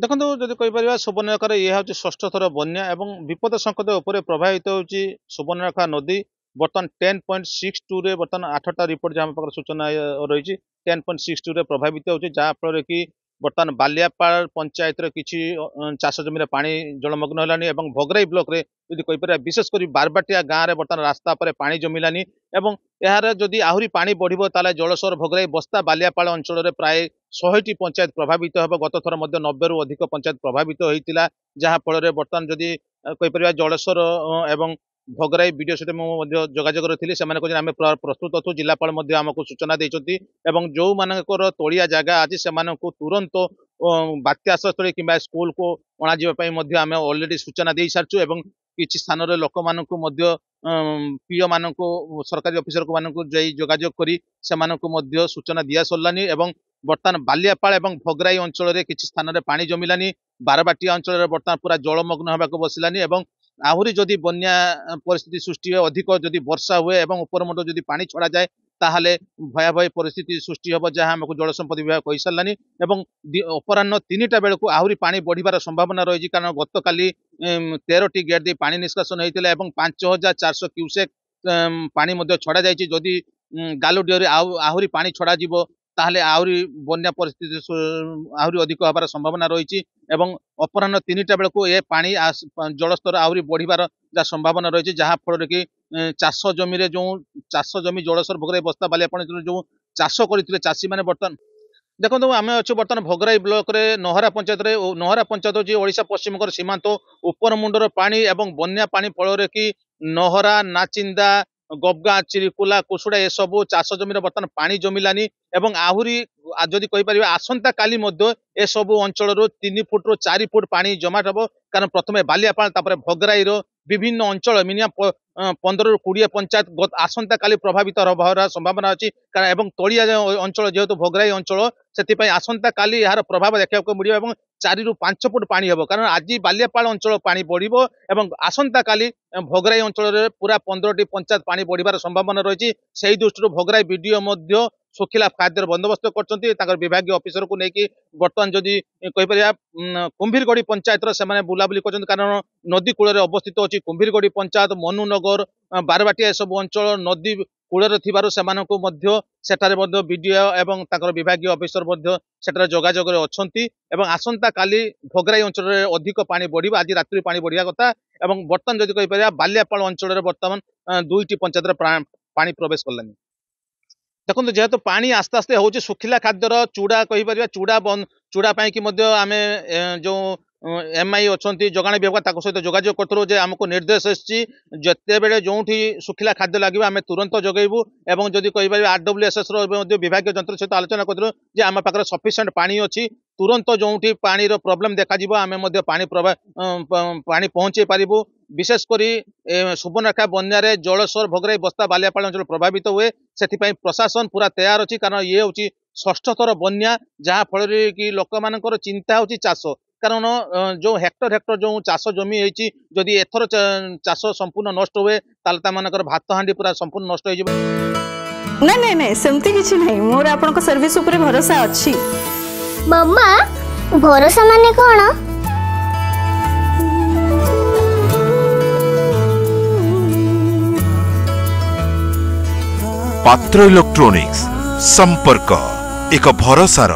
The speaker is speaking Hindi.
देखो जब कहीपर सुवर्णरेखार यह हूँ षष्ठ थर बन्या एवं विपद संकेत उपर प्रभावित होती सुवर्णरेखा नदी बर्तमान 10.62 बर्तमान 8टा रिपोर्ट जहाँ पाखे सूचना रही 10.62 प्रभावित होती जहाँफल कि बर्तमान बालियापाल पंचायत किसी चाष जमी पानी जलमग्न है भोगराई ब्लॉक रे यदि कहीपर विशेषकर बारबाटिया गाँव में बर्तमान रास्ता पर पानी जमिलानी एवं यार जदि आहरी पानी बढ़िबो ताले जलस्वर भोगराई बस्ता बालियापाल अंचल प्राय 100टी पंचायत प्रभावित होब गत थर 90 रु अधिक पंचायत प्रभावित होता जहाँफल बर्तमान जदि कहीपर जलस्वर एवं भोगराई वीडियो सहित मुझे जोगाजोग थी से आम प्रस्तुत अच्छु जिलापाल आमको सूचना देते जो मानकर तलिया जगह आज से तुरंत बात्या आश्रयस्थल कि स्कूल को अणाजी आम अलरेडी सूचना दे सारी एवं किसी स्थान लोक मान पीओ मान सरकारी ऑफिसर को मानक जोगाजोग करी से सूचना दिया सरलानी बर्तमान बालियापाल एवं भोगराई अंचल किसी स्थान में पानी जमिलानी बारबाटिया अंचल बर्तमान पूरा जलमग्न होगा बसिलानी आहरी जदि बन्या परिस्थिति सृष्टि हुए अधिक जदि वर्षा हुए एवं उपरमुंड जदि पानी छड़ा जाए ताहले भयावह परिस्थिति सृष्टि हम जहाँ आमको जल संपद विभाग कही सारानी अपराह 3टा बेलू आहरी पानी बढ़िबार संभावना रही कारण गत काली 13टी गेट दे पानी निष्कासन होता 5400 क्यूसेक पानी छड़ा जाइए जदि गालुडियर आहरी पानी छड़ा जीवो ताहले आहरी बन्या परिस्थिति आहरी अधिक हबार संभावना रही अपराह 3टा बेलू ये पानी जलस्तर आहरी बढ़िबार जहाँ संभावना रही जहाँ फल कि चाष जमी जो चाष जमी जलस्तर भोगराई बस्ता बालियापाल जो चाष करते चाषी मैंने बर्तमान देखो आम अच्छे बर्तमान भोगराई ब्लॉक रे नहरा पंचायत हूँ ओडिशा पश्चिम सीमांत उपर मुंडर पानी एवं बन्या पानी फल कि नहरा नाचिंदा गबगा चिरिकुला कुसुड़ा ये सब चाष जमी बर्तमान पानी जमिलानी एवं आहरी जदि कहीपर आसंता काली ए सब अंचल 3 फुट रु 4 फुट पानी जमाट हम कारण प्रथम बालियापाल भोगराई विभिन्न अंचल मिनिमम 15 रु 20 पंचायत आसंता काली प्रभावित होबार संभावना अच्छी कारण एवं तलिया अंचल जेहेतु भोगराई अंचल से आसंता काली यार प्रभाव देखा मिले 4 रु 5 फुट पानी हम कारण आज बालियापाल अंचल पानी बढ़ो एवं आसंता काली भोगराई अंचल पूरा 15टी पंचायत पानी बढ़िबार संभावना रही से दृष्टि भोगराई वीडियो सुखिला खाद्यर बंदोबस्त कर विभाग ऑफिसर को लेकिन बर्तमान जदि कहीपर कुंभीरगढ़ी पंचायत से बुलाबुली कर कारण नदी कूल अवस्थित अच्छी कुंभीरगढ़ी पंचायत मनुनगर बारबाटिया सब अंचल नदी कूल सेठारे वीडियो एवं विभाग ऑफिसर जोगाजोग अच्छा आसंता काली भोगराई अंचल अधिक पानी बढ़ आज रात्रि पानी बढ़िया कथा बर्तमान जदि कहीपर बालियापाल अंचल बर्तमान 2टी पंचायत पानी प्रवेश कलानी देखो जेहेतु पानी आस्ते आस्ते हूँ सुखिला खाद्यर चूड़ा कहीपर चूड़ा कि आम जो एमआई अच्छा जगाण विभाग सहित जोगाजोग करूँ आमको निर्देश जिते बड़े जो सुखिला खाद्य लगे आम तुरंत जगेबू एवं जदि कहीपर RWSS विभाग जंत्र सहित आलोचना करूँ आम पाखे सफिसीयंट पानी अच्छी तुरंत जो पानी प्रोब्लेम देखा आम पानी पानी पहुँचे पारू विशेषकर सुवर्णरेखा बन्या जलस्वर भोगराई बस्ता बालियापाल अंचल प्रभावित हुए से प्रशासन पूरा तैयार अच्छी कारण ये हूँ षष्ठ थर बन्या जहाँ फल कि लोक मान चिंता हूँ चाष कारण जो हेक्टर जो चाष जमी होती जदि एथर चाष संपूर्ण नष्ट हुए तार भात हांडी पूरा संपूर्ण नष्ट हो नहीं नहीं नहीं सेमती किछि नहीं मोर आपन को सर्विस ऊपर भरोसा अछि मम्मा भरोसा माने कोन पात्र इलेक्ट्रॉनिक्स संपर्क एक भरोसार